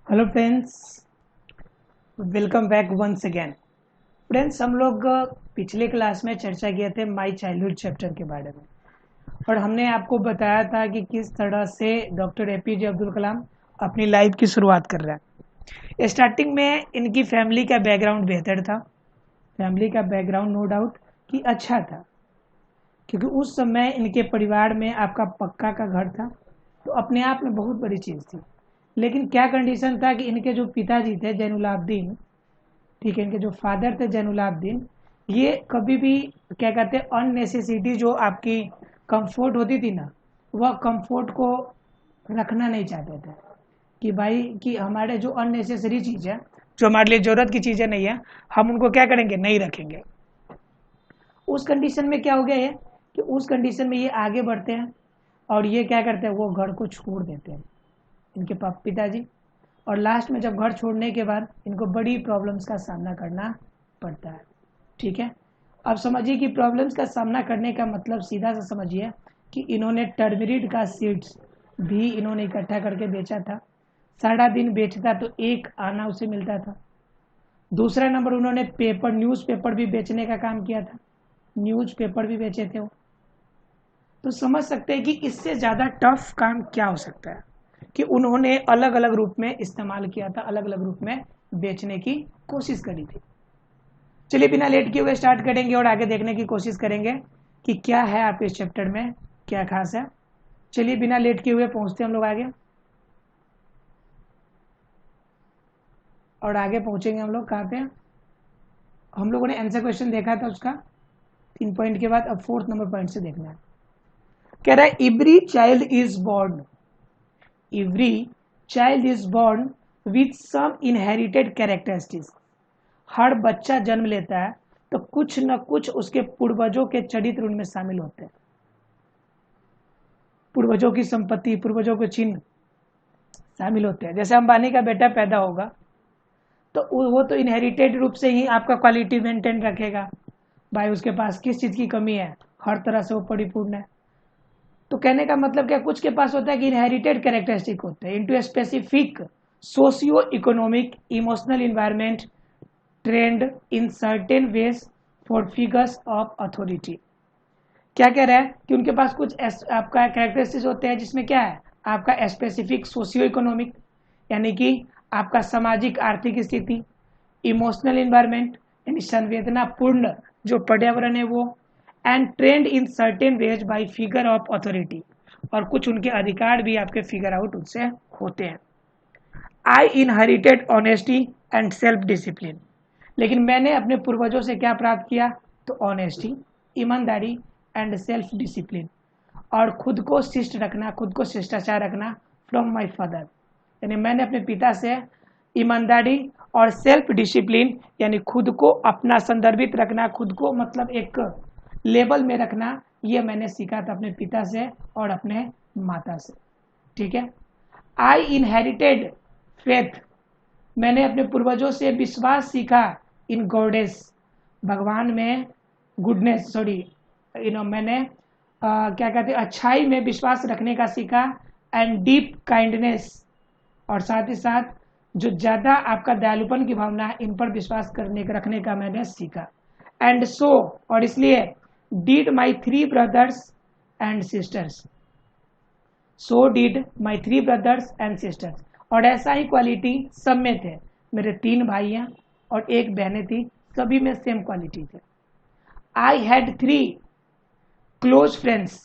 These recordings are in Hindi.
Hello friends, welcome back once again. Friends, हम लोग पिछले क्लास में चर्चा किए थे माय चाइल्डहुड चैप्टर के बारे में और हमने आपको बताया था कि किस तरह से डॉक्टर एपीजे अब्दुल कलाम अपनी लाइफ की शुरुआत कर रहा है। स्टार्टिंग में इनकी फैमिली का बैकग्राउंड बेहतर था। फैमिली का बैकग्राउंड नो डाउट कि अच्छा था, क्योंकि उस समय इनके परिवार में आपका पक्का का घर था, तो अपने आप में बहुत बड़ी चीज़ थी। लेकिन क्या कंडीशन था कि इनके जो पिताजी थे जैनुलाब्दीन, ठीक है, इनके जो फादर थे जैनुलाब्दीन, ये कभी भी क्या कहते हैं अननेसेसिटी जो आपकी कंफर्ट होती थी ना, वह कंफर्ट को रखना नहीं चाहते थे कि भाई कि हमारे जो अननेसेसरी चीज़ है, जो हमारे लिए ज़रूरत की चीज़ें नहीं है, हम उनको क्या करेंगे, नहीं रखेंगे। उस कंडीशन में क्या हो गया है कि उस कंडीशन में ये आगे बढ़ते हैं और ये क्या करते हैं, वो घर को छोड़ देते हैं इनके पिताजी। और लास्ट में जब घर छोड़ने के बाद इनको बड़ी प्रॉब्लम्स का सामना करना पड़ता है। ठीक है, अब समझिए कि प्रॉब्लम्स का सामना करने का मतलब सीधा सा समझिए कि इन्होंने टर्मरिक का सीड्स भी इन्होंने इकट्ठा करके बेचा था। सारा दिन बेचता तो एक आना उसे मिलता था। दूसरा नंबर, उन्होंने पेपर न्यूज़पेपर भी बेचने का काम किया था। न्यूज़पेपर भी बेचे थे वो। तो समझ सकते हैं कि इससे ज़्यादा टफ काम क्या हो सकता है कि उन्होंने अलग अलग रूप में इस्तेमाल किया था, अलग अलग रूप में बेचने की कोशिश करी थी। चलिए बिना लेट किए हुए स्टार्ट करेंगे और आगे देखने की कोशिश करेंगे कि क्या है आपके इस चैप्टर में, क्या खास है। चलिए बिना लेट किए हुए पहुंचते हैं हम लोग आगे, और आगे पहुंचेंगे हम लोग कहाँ पे। हम लोगों ने आंसर क्वेश्चन देखा था उसका 3 पॉइंट के बाद, अब 4th नंबर पॉइंट से देखना है। कह रहा है every child is born, every child is born with some inherited characteristics. हर बच्चा जन्म लेता है तो कुछ न कुछ उसके पूर्वजों के चरित्र उनमें शामिल होते हैं। पूर्वजों की संपत्ति, पूर्वजों के चिन्ह शामिल होते हैं। जैसे अंबानी का बेटा पैदा होगा तो वो तो इनहेरिटेड रूप से ही आपका क्वालिटी मेंटेन रखेगा, भाई उसके पास किस चीज़ की कमी है, हर तरह से वो परिपूर्ण है। तो कहने का मतलब क्या, कुछ के पास होता है कि इनहेरिटेड कैरेक्टरिस्टिक होते हैं into a specific socio economic emotional environment trend in certain ways for figures of authority. क्या कह रहा है कि उनके पास कुछ आपका कैरेक्टरिस्टिक्स होते हैं जिसमें क्या है, आपका स्पेसिफिक सोशियो इकोनॉमिक यानी कि आपका सामाजिक आर्थिक स्थिति, इमोशनल इन्वायरमेंट यानी संवेदनापूर्ण जो पर्यावरण है वो, and trend in certain veg bye figure of authority, और कुछ उनके अधिकार भी आपके फिगर आउट उनसे होते हैं। आई inherited honesty and self discipline, लेकिन मैंने अपने पूर्वजों से क्या प्राप्त किया, तो ऑनेस्टी, ईमानदारी एंड सेल्फ डिसिप्लिन, और खुद को शिष्ट रखना, खुद को शिष्टाचार रखना फ्रॉम माय फादर। यानी मैंने अपने पिता से ईमानदारी और सेल्फ डिसिप्लिन यानी खुद को अपना संदर्भित रखना, खुद को मतलब एक लेवल में रखना, ये मैंने सीखा था अपने पिता से और अपने माता से। ठीक है, आई इनहेरिटेड फेथ, मैंने अपने पूर्वजों से विश्वास सीखा इन गॉडेस, भगवान में, गुडनेस सॉरी मैंने क्या कहते हैं अच्छाई में विश्वास रखने का सीखा, एंड डीप काइंडनेस, और साथ ही साथ जो ज़्यादा आपका दयालुपन की भावना है इन पर विश्वास करने का रखने का मैंने सीखा। एंड सो, और इसलिए did my 3 brothers and sisters, so did my 3 brothers and sisters, और ऐसा ही क्वालिटी सब में थे। मेरे 3 भाइयाँ और 1 बहनें थी, सभी में सेम क्वालिटी थे। आई हैड 3 क्लोज फ्रेंड्स,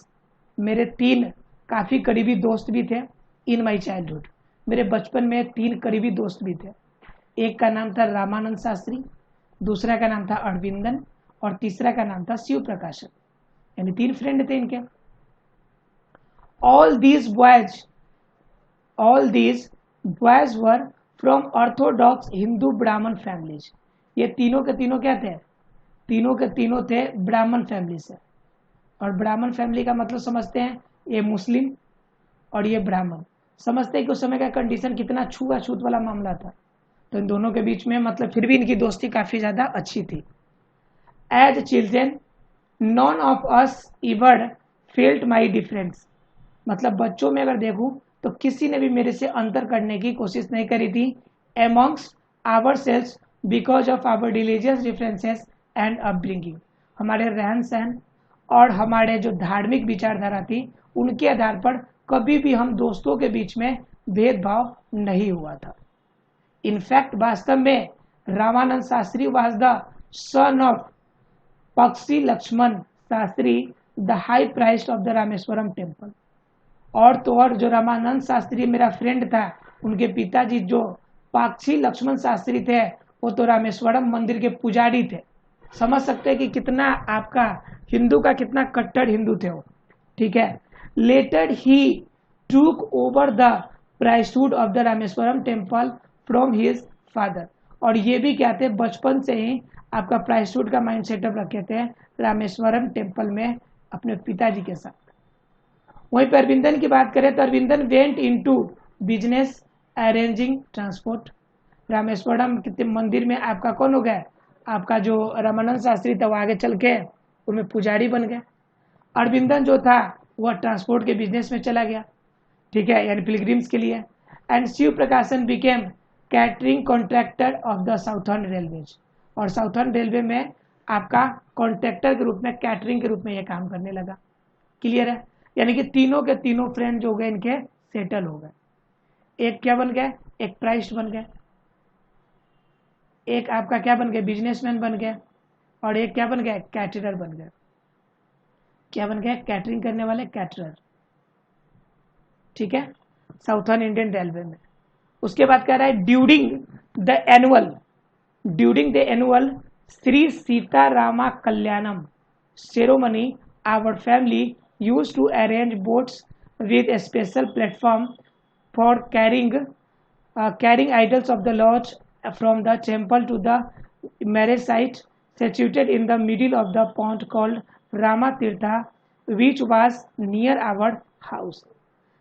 मेरे 3 काफ़ी करीबी दोस्त भी थे इन माई चाइल्डहुड, मेरे बचपन में 3 करीबी दोस्त भी थे। एक का नाम था रामानंद शास्त्री, दूसरा का नाम था अरविंदन, और तीसरा का नाम था शिव प्रकाशन, यानी 3 फ्रेंड थे इनके। All these boys, all these boys were from Orthodox Hindu ब्राह्मण फैमिलीज, ये तीनों के तीनों क्या थे, तीनों के तीनों थे ब्राह्मण फैमिली से। और ब्राह्मण फैमिली का मतलब समझते हैं, ये मुस्लिम और ये ब्राह्मण। समझते हैं कि उस समय का कंडीशन कितना छूआछूत वाला मामला था, तो इन दोनों के बीच में मतलब फिर भी इनकी दोस्ती काफ़ी ज़्यादा अच्छी थी। As children none of us ever felt my difference, मतलब बच्चों में अगर देखूँ तो किसी ने भी मेरे से अंतर करने की कोशिश नहीं करी थी amongst ourselves because of our religious differences and upbringing। हमारे रहन सहन और हमारे जो धार्मिक विचारधारा थी उनके आधार पर कभी भी हम दोस्तों के बीच में भेदभाव नहीं हुआ था। इनफैक्ट वास्तव में Ramanand Shastri was the son of Pakshi Lakshman Shastri the high priest of the Rameswaram temple. और तो और जो रामानंद शास्त्री मेरा फ्रेंड था, उनके पिताजी जो पक्षी लक्ष्मण शास्त्री थे वो तो रामेश्वरम मंदिर के पुजारी थे। समझ सकते हैं कि कितना आपका हिंदू का कितना कट्टर हिंदू थे वो, ठीक है। Later he took over the priesthood of the Rameswaram temple from his father. और ये भी क्या थे, बचपन से ही आपका प्राइस्टहुड का माइंड सेटअप रखे थे रामेश्वरम टेम्पल में अपने पिताजी के साथ। वहीं पर अरविंदन की बात करें तो Aravindan went into business arranging transport. Rameswaram के मंदिर में आपका कौन हो गया, आपका जो रामानंद शास्त्री था वो आगे चल के उनमें पुजारी बन गए। अरविंदन जो था वह ट्रांसपोर्ट के बिजनेस में चला गया, ठीक है, यानी पिलग्रिम्स के लिए। एंड शिव प्रकाशन became catering contractor of the southern railways. और साउथर्न रेलवे में आपका कॉन्ट्रैक्टर के रूप में, कैटरिंग के रूप में यह काम करने लगा। क्लियर है, यानी कि तीनों के तीनों फ्रेंड जो गए इनके सेटल हो गए। एक क्या बन गए, एक प्राइस्ट बन गए, एक आपका क्या बन गए, बिजनेसमैन बन गए, और एक क्या बन गए, कैटरर बन गए। क्या बन गए, कैटरिंग करने वाले कैटरर, ठीक है, साउथर्न इंडियन रेलवे में। उसके बाद कह रहा है during the annual Shri Sitarama Kalyanam ceremony our family used to arrange boats with a special platform for carrying idols of the Lord from the temple to the marriage site situated in the middle of the pond called Rama Tirtha, which was near our house।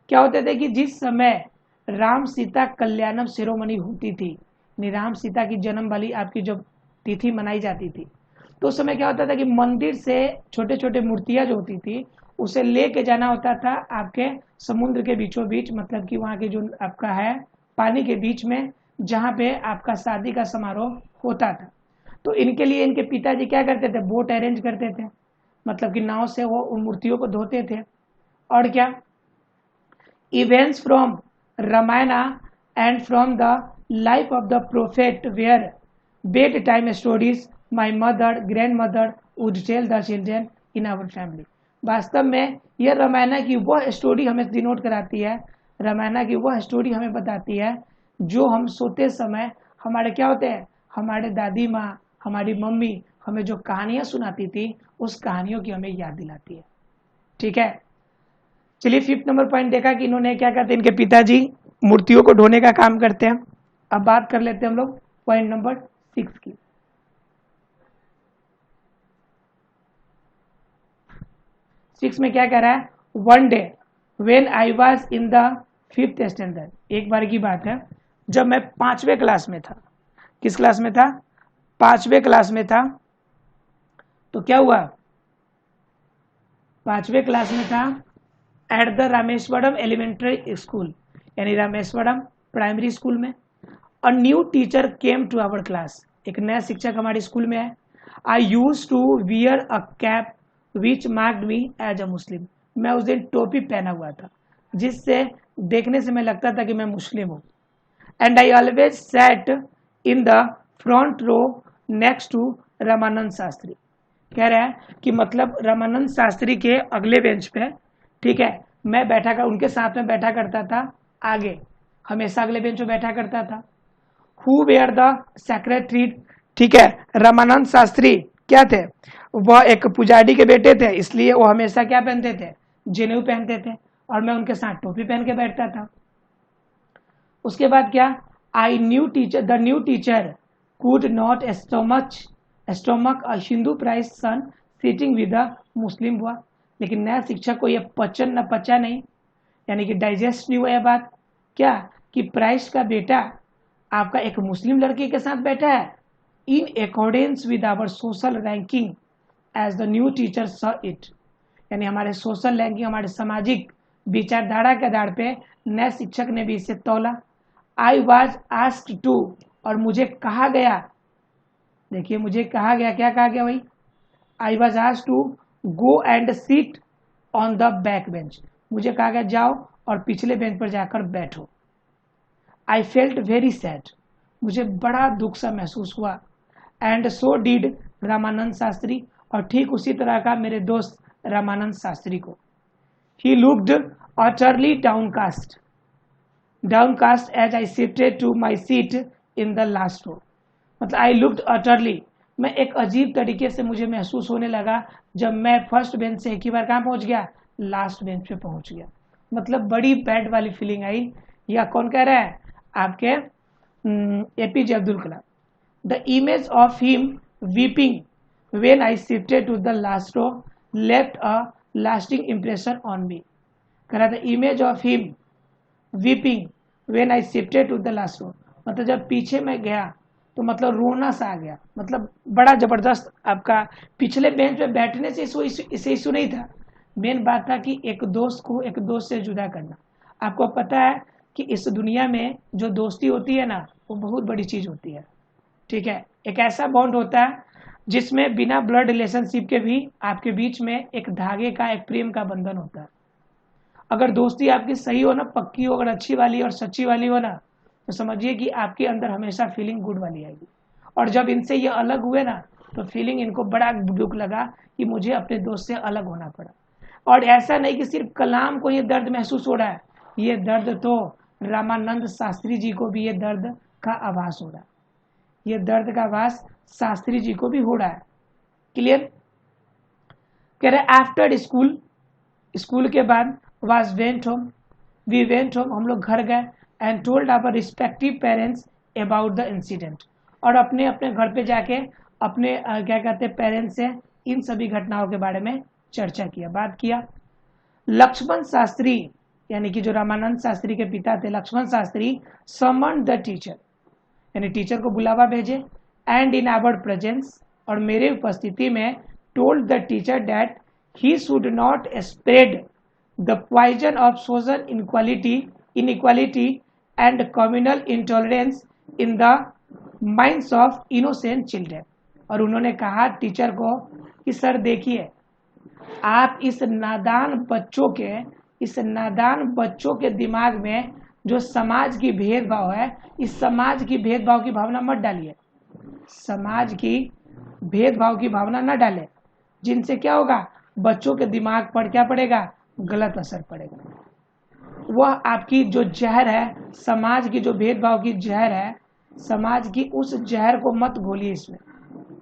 क्या होते थे कि जिस समय राम सीता कल्याणम सेरेमनी होती थी, राम सीता की जन्म वाली आपकी जो तिथि मनाई जाती थी, तो उस समय क्या होता था कि मंदिर से छोटे छोटे मूर्तियां जो होती थी उसे लेके जाना होता था आपके समुद्र के बीचों बीच, मतलब कि वहाँ के जो आपका है पानी के बीच में जहाँ पे आपका शादी का समारोह होता था। तो इनके लिए इनके पिताजी क्या करते थे, बोट अरेंज करते थे, मतलब कि नाव से वो उन मूर्तियों को धोते थे। और क्या, events from Ramayana and from the life of the prophet were bedtime stories my mother grandmother would tell the children in our family. वास्तव में यह रामायणा की वह स्टोरी हमें डिनोट कराती है, रामायणा की वह स्टोरी हमें बताती है जो हम सोते समय हमारे क्या होते हैं, हमारे दादी माँ, हमारी मम्मी हमें जो कहानियां सुनाती थी उस कहानियों की हमें याद दिलाती है, ठीक है। चलिए 5th नंबर पॉइंट देखा कि इन्होंने क्या कहते हैं, इनके पिताजी मूर्तियों को ढोने का काम करते हैं। अब बात कर लेते हैं हम लोग पॉइंट नंबर 6 की। 6 में क्या कह रहा है, one day when I was in the 5th standard. एक बार की बात है जब मैं 5वें क्लास में था। किस क्लास में था, 5वें क्लास में था। तो क्या हुआ, 5वें क्लास में था at the Rameswaram elementary school, यानी रामेश्वरम प्राइमरी स्कूल में। A new teacher came to our class, एक नया शिक्षक हमारे स्कूल में है। I use to wear a cap which marked me as a Muslim. मैं उस दिन टोपी पहना हुआ था जिससे देखने से मैं लगता था कि मैं मुस्लिम हूँ। And I always sat in the front row next to Ramanand Shastri. कह रहा है कि मतलब रामानंद शास्त्री के अगले बेंच पे, ठीक है, मैं बैठा कर उनके साथ में बैठा करता था, आगे हमेशा अगले बेंच पे बैठा करता था। हु वेयर द सेक्रेटरी, ठीक है, रामानंद शास्त्री क्या थे, वह एक पुजारी के बेटे थे, इसलिए वो हमेशा क्या पहनते थे, जनेऊ पहनते थे, और मैं उनके साथ टोपी पहन के बैठता था। उसके बाद क्या, the new teacher could not stomach a Hindu priest son sitting with a Muslim boy. लेकिन नया शिक्षक को यह पचा नहीं, यानी कि डाइजेस्ट नहीं हुआ यह बात क्या कि प्राइस्ट का बेटा आपका एक मुस्लिम लड़के के साथ बैठा है, in accordance with our social ranking as the new teacher saw it. यानी हमारे सोशल रैंकिंग, हमारे सामाजिक विचारधारा के आधार पे नए शिक्षक ने भी इसे तौला। आई वॉज आस्क्ड टू, और मुझे कहा गया, देखिए मुझे कहा गया, क्या कहा गया भाई, I was asked to go and sit on the back bench, मुझे कहा गया जाओ और पिछले बेंच पर जाकर बैठो। आई फेल्ट वेरी सैड, मुझे बड़ा दुख सा महसूस हुआ। And so did Ramanand Shastri, और ठीक उसी तरह का मेरे दोस्त रामानंद शास्त्री को। He looked utterly downcast as I shifted to my seat in the last row। मतलब I looked utterly, मैं एक अजीब तरीके से मुझे महसूस होने लगा जब मैं फर्स्ट बेंच से एक ही बार कहाँ पहुंच गया, लास्ट बेंच पे पहुंच गया। मतलब बड़ी बैड वाली फीलिंग आई। या कौन कह रहा है, आपके APJ Abdul Kalam. The image of him weeping when I shifted to the last row left a lasting impression on me। कह रहा था image of him weeping when I shifted to the last row, मतलब जब पीछे में गया तो मतलब रोना सा आ गया। मतलब बड़ा जबरदस्त आपका पिछले बेंच पे बैठने से इसे इशू नहीं था, मेन बात था कि एक दोस्त को एक दोस्त से जुदा करना। आपको पता है कि इस दुनिया में जो दोस्ती होती है ना, वो बहुत बड़ी चीज होती है, ठीक है। एक ऐसा बॉन्ड होता है जिसमें बिना ब्लड रिलेशनशिप के भी आपके बीच में एक धागे का, एक प्रेम का बंधन होता है। अगर दोस्ती आपकी सही हो ना, पक्की हो, अगर अच्छी वाली और सच्ची वाली हो ना, तो समझिए कि आपके अंदर हमेशा फीलिंग गुड वाली आएगी। और जब इनसे ये अलग हुए ना, तो फीलिंग इनको बड़ा दुख लगा कि मुझे अपने दोस्त से अलग होना पड़ा। और ऐसा नहीं कि सिर्फ कलाम को ये दर्द महसूस हो रहा है, ये दर्द तो रामानंद शास्त्री जी को भी ये दर्द का आभास हो रहा है, ये दर्द का आभास शास्त्री जी को भी हो रहा है। क्लियर। कह रहे आफ्टर स्कूल, स्कूल के बाद was went home, we went home, हम लोग घर गए, and told our respective parents about the incident, और अपने अपने घर पे जाके अपने क्या कहते हैं पेरेंट्स से इन सभी घटनाओं के बारे में चर्चा किया, बात किया। लक्ष्मण शास्त्री, यानी कि जो रामानंद शास्त्री के पिता थे, Lakshman Shastri summon the teacher, यानी टीचर को बुलावा भेजे, एंड इन आवर प्रेजेंस, और मेरे उपस्थिति में told the teacher that he should not spread the poison of social inequality and communal intolerance in the minds of innocent children। और उन्होंने कहा टीचर को कि सर देखिए, आप इस नादान बच्चों के दिमाग में जो समाज की भेदभाव है, इस समाज की भेदभाव की भावना मत डालिए, समाज की भेदभाव की भावना न डालें, जिनसे क्या होगा, बच्चों के दिमाग पर क्या पड़ेगा, गलत असर पड़ेगा। वह आपकी जो जहर है, समाज की जो भेदभाव की जहर है, समाज की उस जहर को मत घोलिए इसमें,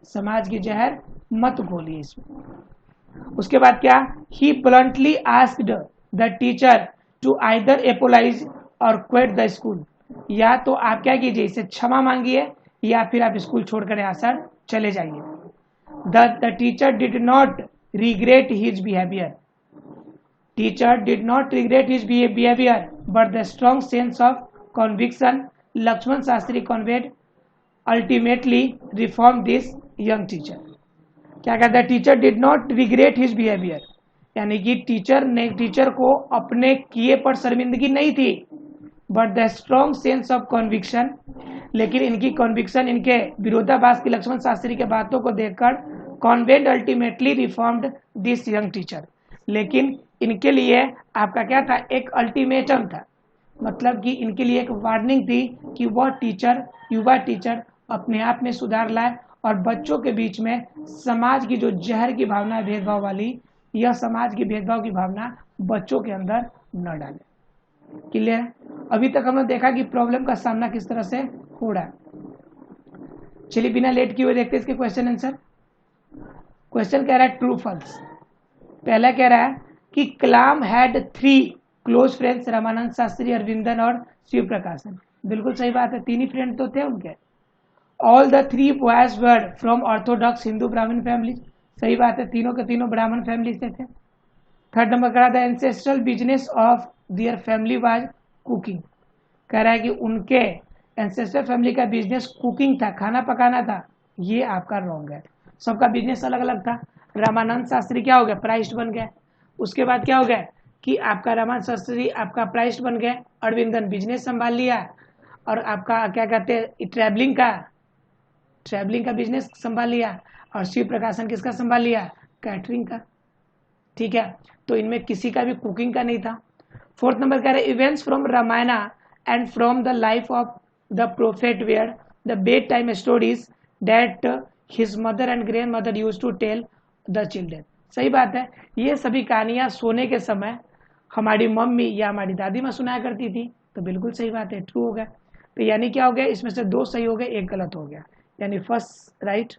समाज की जहर मत घोलिए इसमें। उसके बाद क्या, he bluntly asked the teacher to either apologise और क्विट द स्कूल, या तो आप क्या कीजिए, इसे क्षमा मांगिए या फिर आप स्कूल छोड़कर यहाँ से चले जाइए। The teacher did not regret his behaviour, teacher did not regret his behavior, but the strong sense of conviction Lakshman Shastri conveyed ultimately reformed this young teacher। क्या कहता है, teacher did not regret his behaviour, यानी कि टीचर को अपने किए पर शर्मिंदगी नहीं थी, but the strong sense of conviction, लेकिन इनकी कॉन्विक्शन, इनके विरोधाभास की लक्ष्मण शास्त्री के बातों को देखकर convent ultimately reformed this young teacher, लेकिन इनके लिए आपका क्या था, एक अल्टीमेटम था, मतलब कि इनके लिए एक वार्निंग थी कि वह टीचर, युवा टीचर अपने आप में सुधार लाए और बच्चों के बीच में समाज की जो जहर की भावना, भेदभाव वाली, यह समाज की भेदभाव की भावना बच्चों के अंदर न डाले। क्लियर। अभी तक हमने देखा कि प्रॉब्लम का सामना किस तरह से हो रहा है। चलिए बिना लेट किए हुए देखते हैं इसके क्वेश्चन आंसर। क्वेश्चन कह रहा है ट्रू फॉल्स। पहला कह रहा है कि Kalam had 3 close friends, Ramanand Shastri, Aravindan और शिव प्रकाशन। बिल्कुल सही बात है, 3 ही फ्रेंड तो थे उनके। All the 3 boys were from Orthodox Hindu ब्राह्मण फैमिली, सही बात है, तीनों के तीनों ब्राह्मण फैमिली से थे। थर्ड नंबर कह रहा था ancestral business of their family was cooking, कह रहा है कि उनके एंसेस्ट्रल फैमिली का बिजनेस कुकिंग था, खाना पकाना था। ये आपका रॉन्ग है, सबका बिजनेस अलग अलग था। रामानंद शास्त्री क्या हो गया, प्राइस्ट बन गए। उसके बाद क्या हो गया कि आपका रामानंद शास्त्री आपका प्राइस्ट बन गए, अरविंदन बिजनेस संभाल लिया, और आपका क्या कहते हैं ट्रैवलिंग का बिजनेस संभाल लिया, और शिव प्रकाशन किसका संभाल लिया, कैटरिंग का। ठीक है, तो इनमें किसी का भी कुकिंग का नहीं था। फोर्थ नंबर कह रहे events from Ramayana and from the life of the prophet where the bedtime stories that his mother and grandmother use to tell the children. सही बात है, ये सभी कहानियां सोने के समय हमारी मम्मी या हमारी दादी माँ सुनाया करती थी, तो बिल्कुल सही बात है, ट्रू हो गया। तो यानी क्या हो गया, इसमें से 2 सही हो गए, 1 गलत हो गया, यानी फर्स्ट राइट,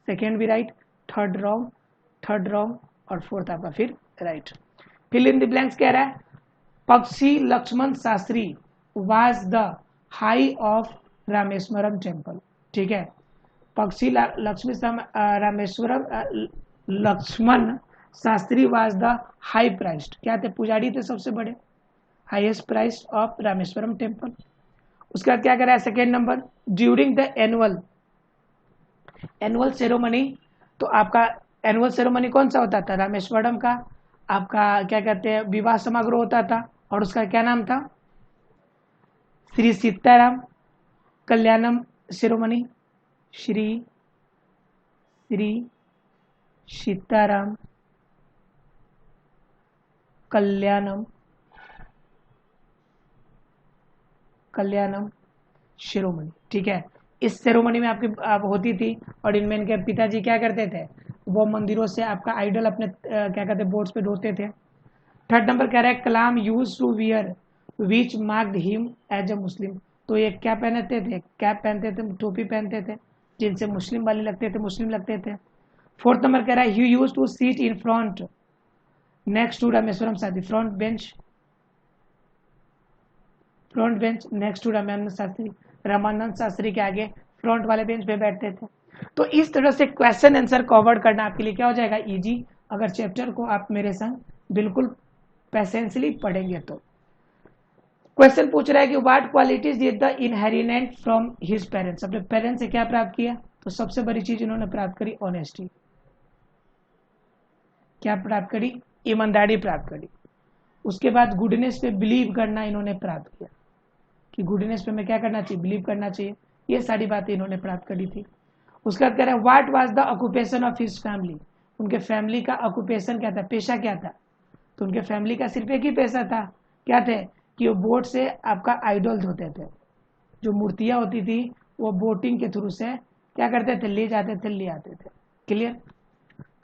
सेकेंड भी राइट, थर्ड रॉन्ग और फोर्थ आपका फिर right. Fill in the blanks कह रहा है Pakshi Lakshman Shastri was the high of Rameswaram temple. ठीक है, Pakshi Lakshman Shastri was the high priest, क्या थे, पुजारी थे सबसे बड़े, highest priest of Rameswaram temple. उसके बाद क्या करा है second number, during the annual ceremony, तो आपका एनुअल सेरेमनी कौन सा होता था, रामेश्वरम का आपका क्या कहते हैं विवाह समारोह होता था, और उसका क्या नाम था, श्री सीताराम कल्याणम सेरेमनी, श्री सीताराम कल्याणम सेरेमनी। ठीक है, इस सेरेमनी में आपकी होती थी, और इनमें इनके पिताजी क्या करते थे, वो मंदिरों से आपका आइडल अपने क्या कहते हैं बोर्ड्स पे ढोते थे। थर्ड नंबर कह रहा है Kalam use to wear which marked him as a Muslim, तो ये क्या पहनते थे, कैप पहनते थे, टोपी पहनते थे, जिनसे मुस्लिम वाले लगते थे, मुस्लिम लगते थे। फोर्थ नंबर कह रहा है he use to sit in front next to Rameswaram Shastri, front bench next to Ramanand Shastri के आगे फ्रंट वाले बेंच पे बैठते थे। तो इस तरह से क्वेश्चन आंसर कवर करना आपके लिए क्या हो जाएगा, इजी, अगर चैप्टर को आप मेरे संग बिल्कुल पैसेंसली पढ़ेंगे तो। क्वेश्चन पूछ रहा है कि what qualities did the inherent from his parents, अपने पेरेंट्स से क्या प्राप्त किया, तो सबसे बड़ी चीज इन्होंने प्राप्त करी ऑनेस्टी, क्या प्राप्त करी, ईमानदारी प्राप्त करी। उसके बाद गुडनेस पे बिलीव करना इन्होंने प्राप्त किया, कि गुडनेस पे मैं क्या करना चाहिए, बिलीव करना चाहिए, ये सारी बातें इन्होंने प्राप्त करी थी। उसके बाद कह रहा है what was the occupation of his family, उनके फैमिली का ऑक्यूपेशन क्या था, पेशा क्या था, तो उनके फैमिली का सिर्फ एक ही पेशा था, क्या थे, कि वो बोट से आपका आइडल्स होते थे, जो मूर्तियां होती थी वो बोटिंग के थ्रू से क्या करते थे, ले जाते थे, ले आते थे। क्लियर।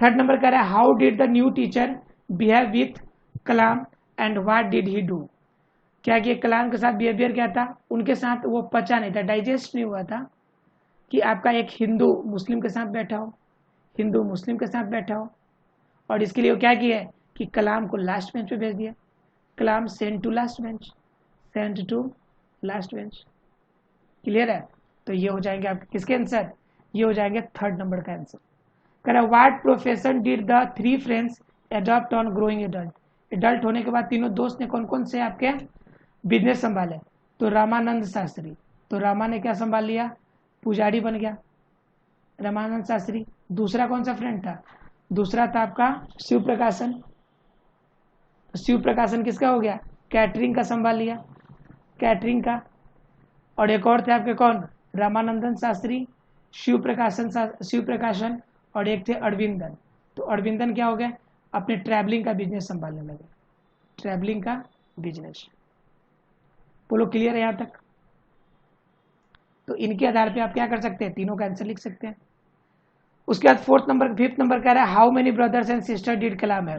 थर्ड नंबर कह रहा है how did the new teacher behave with Kalam and what did he do, क्या कि कलाम के साथ बिहेवियर क्या था, उनके साथ वो पचा नहीं था, डाइजेस्ट नहीं हुआ था कि आपका एक हिंदू मुस्लिम के साथ बैठा हो, हिंदू मुस्लिम के साथ बैठा हो, और इसके लिए वो क्या किया है कि कलाम को लास्ट बेंच पे भेज दिया, Kalam sent to last bench. Clear है, तो ये हो जाएंगे आपके किसके आंसर, ये हो जाएंगे थर्ड नंबर का आंसर। कह रहा what profession did the 3 friends adopt on growing adult होने के बाद तीनों दोस्त ने कौन कौन से आपके बिजनेस संभाले, तो रामानंद शास्त्री, तो रामा ने क्या संभाल लिया, पुजारी बन गया रामानंद शास्त्री। दूसरा कौन सा फ्रेंड था, दूसरा था आपका शिव प्रकाशन किसका हो गया, कैटरिंग का संभाल लिया, कैटरिंग का। और एक और थे आपके कौन, रामानंदन शास्त्री, शिव प्रकाशन और एक थे अरविंदन, तो अरविंदन क्या हो गया, अपने ट्रैवलिंग का बिजनेस संभालने लगे, ट्रैवलिंग का बिजनेस। बोलो क्लियर है यहाँ तक। तो इनके आधार पे आप क्या कर सकते हैं, तीनों का आंसर लिख सकते हैं। उसके बाद फिफ्थ नंबर कह रहा है how many brothers and sister did Kalam है,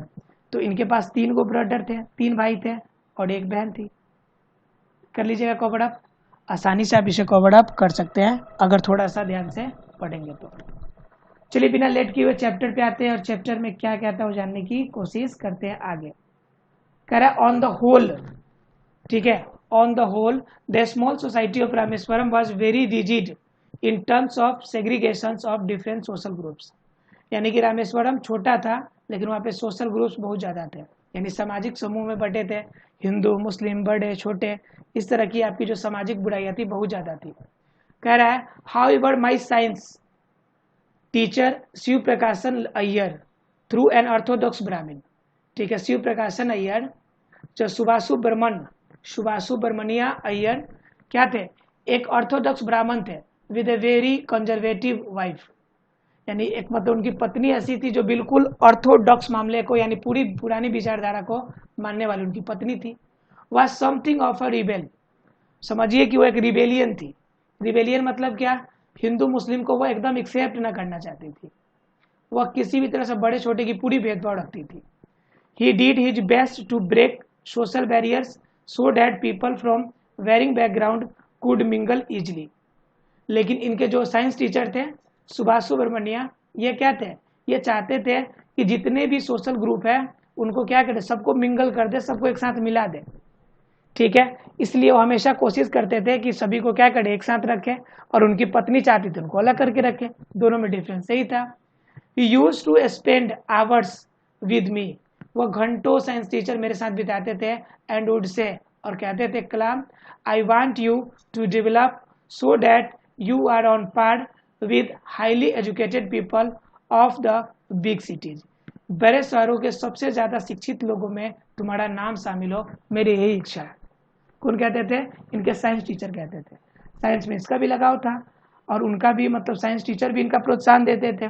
तो इनके पास 3 गो ब्रदर थे, 3 भाई थे और 1 बहन थी। कर लीजिएगा कवर अप, आसानी से आप इसे कवर अप कर सकते हैं अगर थोड़ा सा ध्यान से पढ़ेंगे तो। चलिए बिना लेट किए हुए चैप्टर पे आते हैं और चैप्टर में क्या कहता है वो जानने की कोशिश करते हैं आगे। कह रहा है ऑन द होल, ठीक है, on the whole the small society of Rameswaram was very rigid in terms of segregations of different social groups, यानी कि रामेश्वरम छोटा था लेकिन वहाँ पे सोशल ग्रुप्स बहुत ज़्यादा थे, यानी सामाजिक समूह में बटे थे, हिंदू मुस्लिम बड़े छोटे, इस तरह की आपकी जो सामाजिक बुराइयाँ थी बहुत ज़्यादा थी। कह रहा है however my science teacher Shiv Prakashan Iyer through an Orthodox ब्राह्मण, ठीक है, शिव प्रकाशन अय्यर जो सुभाषु बर्मनिया अय्यर क्या थे, एक ऑर्थोडॉक्स ब्राह्मण थे with a very conservative wife, यानी एक मतलब उनकी पत्नी ऐसी थी जो बिल्कुल ऑर्थोडॉक्स मामले को यानी पूरी पुरानी विचारधारा को मानने वाली उनकी पत्नी थी। वह समथिंग ऑफ अ रिबेल, समझिए कि वो एक रिबेलियन थी। रिबेलियन मतलब क्या, हिंदू मुस्लिम को वो एकदम एक्सेप्ट ना करना चाहती थी, वह किसी भी तरह से बड़े छोटे की पूरी भेदभाव रखती थी। He did his best to break social barriers so that people from varying background could mingle easily. लेकिन इनके जो साइंस टीचर थे सुभाष सुब्रमण्य, ये क्या थे, ये चाहते थे कि जितने भी सोशल ग्रुप है उनको क्या करे, सबको मिंगल कर दे, सबको एक साथ मिला दे, ठीक है। इसलिए वो हमेशा कोशिश करते थे कि सभी को क्या करे, एक साथ रखे, और उनकी पत्नी चाहती थी उनको अलग करके रखे, दोनों में डिफरेंस सही था। He used to spend hours with me, वो घंटों साइंस टीचर मेरे साथ बिताते थे, एंड वुड से, और कहते थे Kalam, I want you to develop so that you are on par with highly educated people of the big cities, बड़े शहरों के सबसे ज्यादा शिक्षित लोगों में तुम्हारा नाम शामिल हो, मेरी यही इच्छा है। कौन कहते थे, इनके साइंस टीचर कहते थे। साइंस में इसका भी लगाव था और उनका भी मतलब साइंस टीचर भी इनका प्रोत्साहन देते थे।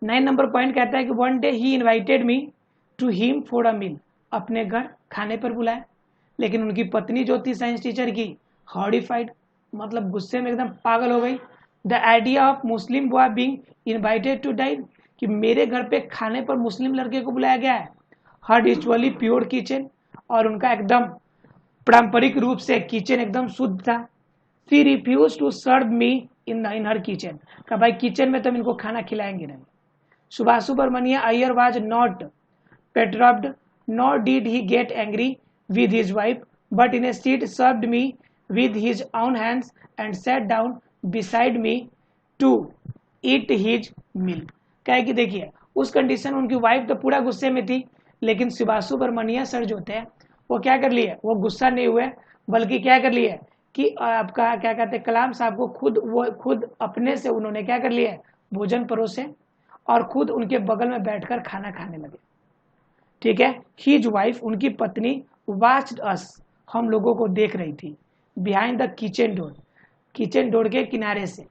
9 नंबर पॉइंट कहता है कि one day he invited me to him for a meal, अपने घर खाने पर बुलाए, लेकिन उनकी पत्नी जो थी साइंस टीचर की, हॉरिफाइड, मतलब गुस्से में एकदम पागल हो गई। The idea of Muslim boy being invited to dine, कि मेरे घर पे खाने पर मुस्लिम लड़के को बुलाया गया है। हर रिचुअली प्योर किचन, और उनका एकदम पारंपरिक रूप से किचन एकदम शुद्ध था। She refuse to serve me in her kitchen, का भाई किचन में तो हम इनको खाना खिलाएंगे नहीं। Subhash Subramanya Iyer was not perturbed, nor did he get angry with his wife, but instead served me with his own hands and sat down beside me to eat his meal। क्या है कि देखिए उस कंडीशन में उनकी वाइफ तो पूरा गुस्से में थी, लेकिन सुभाष सुब्रमण्य सर जो थे वो क्या कर लिए, वो गुस्सा नहीं हुए, बल्कि क्या कर लिए कि आपका क्या कहते हैं, कलाम साहब को खुद अपने से उन्होंने क्या कर लिया, भोजन परोसे और खुद उनके बगल में बैठकर खाना खाने लगे, ठीक है। हिज वाइफ, उनकी पत्नी, वाच्ड अस, हम लोगों को देख रही थी, बिहाइंड द किचन डोर के किनारे से।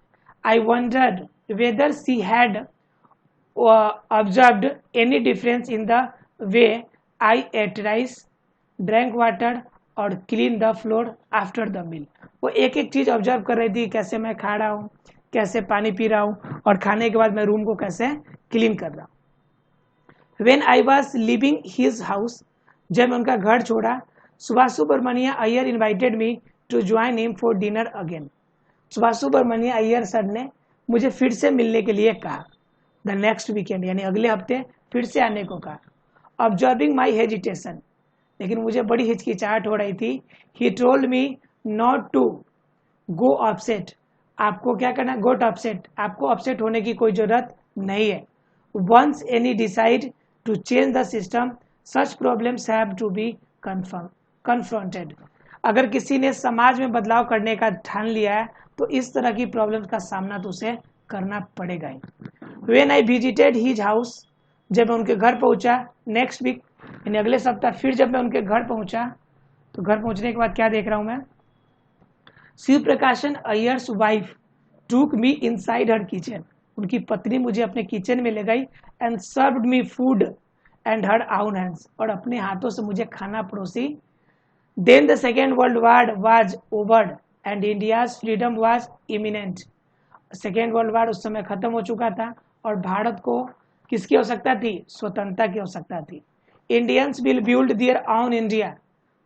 I wondered whether she had observed any difference in the way I ate rice, drank water और clean the floor after the meal. वो एक एक चीज ऑब्जर्व कर रही थी, कैसे मैं खा रहा हूँ, कैसे पानी पी रहा हूँ, और खाने के बाद मैं रूम को कैसे क्लीन कर रहा हूँ। When I was leaving his house, जब मैं उनका घर छोड़ा, Subhash Subramanya Iyer invited me to join him for dinner again। Subhash Subramanya Iyer sir ने मुझे फिर से मिलने के लिए कहा, द नेक्स्ट वीकेंड, यानी अगले हफ्ते फिर से आने को कहा। ऑब्जर्विंग माई हेजिटेशन, लेकिन मुझे बड़ी हिचकिचाहट हो रही थी। He told me not to go upset, आपको क्या करना, गोट अपसेट, आपको अपसेट होने की कोई जरूरत नहीं है। Once any decide to change the system, such problems have to be confronted। अगर किसी ने समाज में बदलाव करने का ठान लिया है तो इस तरह की प्रॉब्लम्स का सामना तो उसे करना पड़ेगा ही। When I visited his house, जब मैं उनके घर पहुंचा, नेक्स्ट वीक यानी अगले सप्ताह फिर जब मैं उनके घर पहुंचा, तो घर पहुंचने के बाद क्या देख रहा हूं मैं, शिव प्रकाशन अय्यर्स वाइफ टूक मी इनसाइड हर किचन, उनकी पत्नी मुझे अपने किचन में ले गई, and served me food and her own hands, और अपने हाथों से मुझे खाना परोसी। Then the second world war was over and India's freedom was imminent. Second world war उस समय खत्म हो चुका था और भारत को किसकी आवश्यकता थी, स्वतंत्रता की आवश्यकता थी। Indians will build their on India,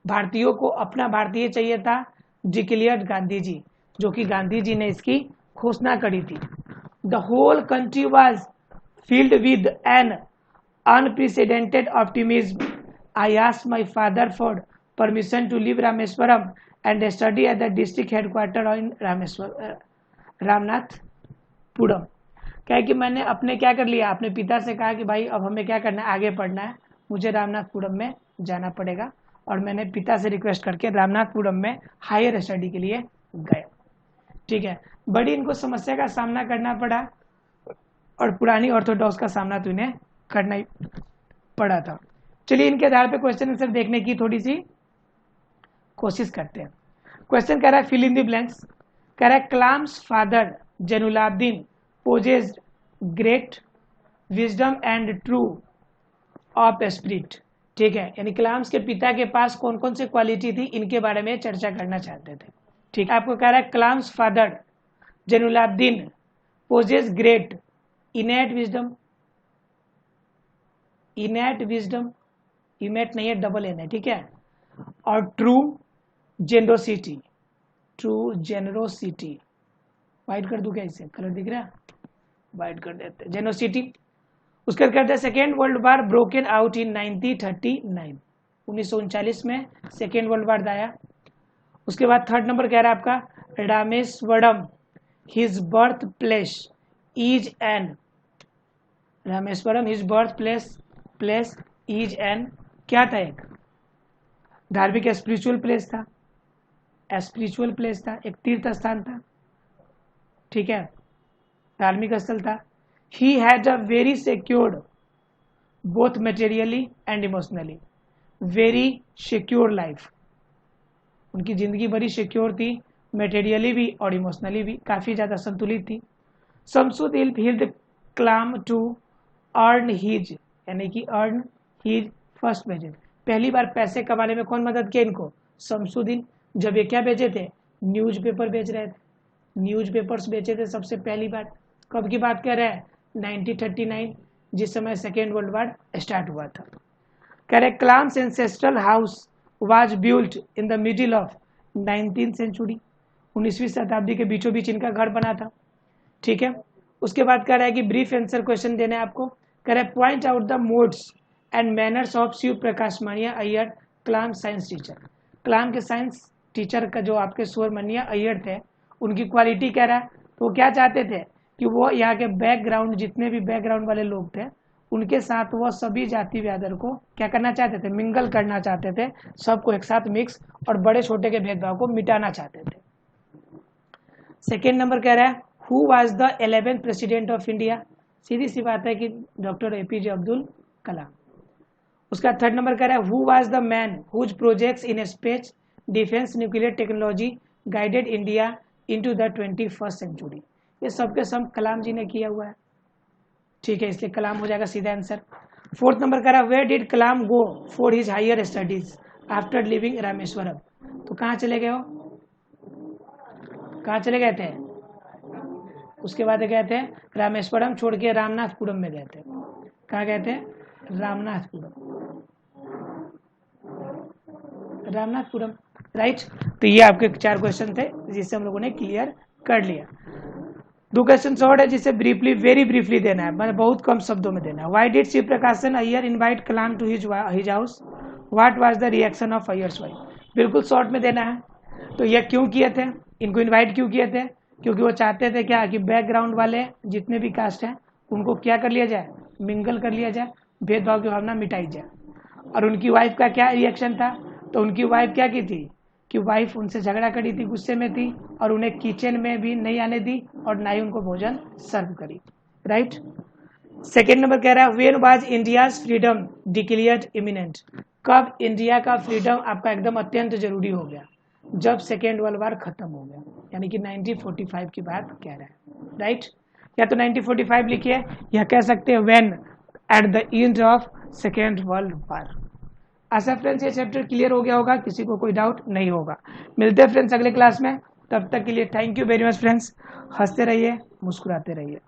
भारतीयों को अपना भारतीय चाहिए था, डिक्लेयर्ड गांधी जी, जो कि गांधी जी ने इसकी घोषणा करी थी। The whole country was filled with an unprecedented optimism। I asked my father for permission to leave Rameswaram and study at the district headquarters in Ramanathapuram. क्या है कि मैंने अपने क्या कर लिया, अपने पिता से कहा कि भाई अब हमें क्या करना है, आगे पढ़ना है, मुझे रामनाथपुरम में जाना पड़ेगा, और मैंने पिता से रिक्वेस्ट करके रामनाथपुरम में हायर स्टडी के लिए गया, ठीक है। बड़ी इनको समस्या का सामना करना पड़ा और पुरानी ऑर्थोडॉक्स का सामना तो इन्हें करना ही पड़ा था। चलिए इनके आधार पे क्वेश्चन आंसर देखने की थोड़ी सी कोशिश करते हैं। क्वेश्चन कह रहा है फिल इन द ब्लैंक्स। कह रहा है Kalam's father Jainulabdeen possessed great wisdom and true of spirit. ठीक है, यानी कलाम्स के पिता के पास कौन कौन सी क्वालिटी थी, इनके बारे में चर्चा करना चाहते थे। ठीक है, आपको कह रहा है Kalam's father Jainulabdeen possesses great innate wisdom, innate wisdom, इमेट नहीं है, डबल एन है, ठीक है, और true generosity, true generosity. Wait कर दूं क्या, इसे कलर दिख रहा है, वाइट कर देते हैं, जेनरोसिटी। उसके बाद करते हैं second world war broken out in 1939, 1939 में सेकेंड वर्ल्ड वार आया। उसके बाद थर्ड नंबर कह रहा है आपका Rameswaram his birth place is an, Rameswaram his birth place is an, क्या था, एक धार्मिक स्पिरिचुअल प्लेस था, स्पिरिचुअल प्लेस था, एक तीर्थ स्थान था, ठीक है, धार्मिक स्थल था। He had a very secured both materially and emotionally, very secure life, उनकी जिंदगी बड़ी सिक्योर थी, मटेरियली भी और इमोशनली भी काफी ज्यादा संतुलित थी। Shamsuddin helped Kalam to earn his, यानी कि अर्न हिज फर्स्ट वेजेस, पहली बार पैसे कमाने में कौन मदद किया इनको, शमसुद्दीन। जब ये क्या बेचे थे, न्यूज़पेपर बेच रहे थे, न्यूज़पेपर्स बेचे थे सबसे पहली बार। कब की बात कर रहे हैं, 1939, जिस समय सेकेंड वर्ल्ड वार स्टार्ट हुआ था। कह रहे Kalam's ancestral house was built in the middle of 19th century, 19वीं शताब्दी के बीचों बीच इनका घर बना था। ठीक है, उसके बाद कह रहा है कि ब्रीफ आंसर क्वेश्चन देना है आपको। कह रहा है point out the modes and manners of Shiv Prakash Mania Iyer Kalam science teacher. Kalam के साइंस टीचर का जो आपके सुब्रमण्य अय्यर थे, उनकी क्वालिटी कह रहा है, तो वो क्या चाहते थे कि वो यहाँ के बैकग्राउंड, जितने भी बैकग्राउंड वाले लोग थे उनके साथ वो सभी जाति व्यादर को क्या करना चाहते थे, मिंगल करना चाहते थे, सबको एक साथ मिक्स और बड़े छोटे के भेदभाव को मिटाना चाहते थे। सेकेंड नंबर कह रहा है who was the 11th president of India, सीधी सी बात है कि डॉक्टर एपीजे अब्दुल कलाम। उसका थर्ड नंबर कह रहा है who was the man whose projects in space defence nuclear technology guided India into the 21st century. ये सबके सब कलाम जी ने किया हुआ है, ठीक है, इसलिए कलाम हो जाएगा सीधा आंसर। फोर्थ नंबर कह रहा है where did Kalam go for his higher studies after living Rameswaram, तो कहाँ चले गए हो, कहाँ चले गए थे, उसके बाद गए थे रामेश्वरम छोड़ के रामनाथपुरम में गए थे। कहाँ गए थे, रामनाथपुरम, रामनाथपुरम, राइट। तो ये आपके 4 क्वेश्चन थे जिससे हम लोगों ने क्लियर कर लिया। 2 क्वेश्चन शॉर्ट है जिसे ब्रीफली, वेरी ब्रीफली देना है, मतलब बहुत कम शब्दों में देना है। Why did Shiv Prakashan Iyer invite Kalam to his house, what was the reaction of Iyer's wife, बिल्कुल शॉर्ट में देना है। तो ये क्यों किए थे, इनको इन्वाइट क्यों किए थे, क्योंकि वो चाहते थे क्या कि बैकग्राउंड वाले जितने भी कास्ट हैं उनको क्या कर लिया जाए, मिंगल कर लिया जाए, भेदभाव की भावना मिटाई जाए। और उनकी वाइफ का क्या रिएक्शन था, तो उनकी वाइफ क्या की थी कि वाइफ उनसे झगड़ा करी थी, गुस्से में थी, और उन्हें किचन में भी नहीं आने दी और ना ही उनको भोजन सर्व करी, राइट। सेकेंड नंबर कह रहा है when was India's freedom declared imminent, कब इंडिया का फ्रीडम आपका एकदम अत्यंत जरूरी हो गया, जब सेकेंड वर्ल्ड वार खत्म हो गया, यानी कि 1945 की बात कह रहा है, राइट। या तो 1945 लिखिए या कह सकते हैं when at the end of second world war. Asha friends ये चैप्टर क्लियर हो गया होगा, किसी को कोई डाउट नहीं होगा। मिलते हैं फ्रेंड्स अगले क्लास में, तब तक के लिए thank you very much friends, हंसते रहिए, मुस्कुराते रहिए।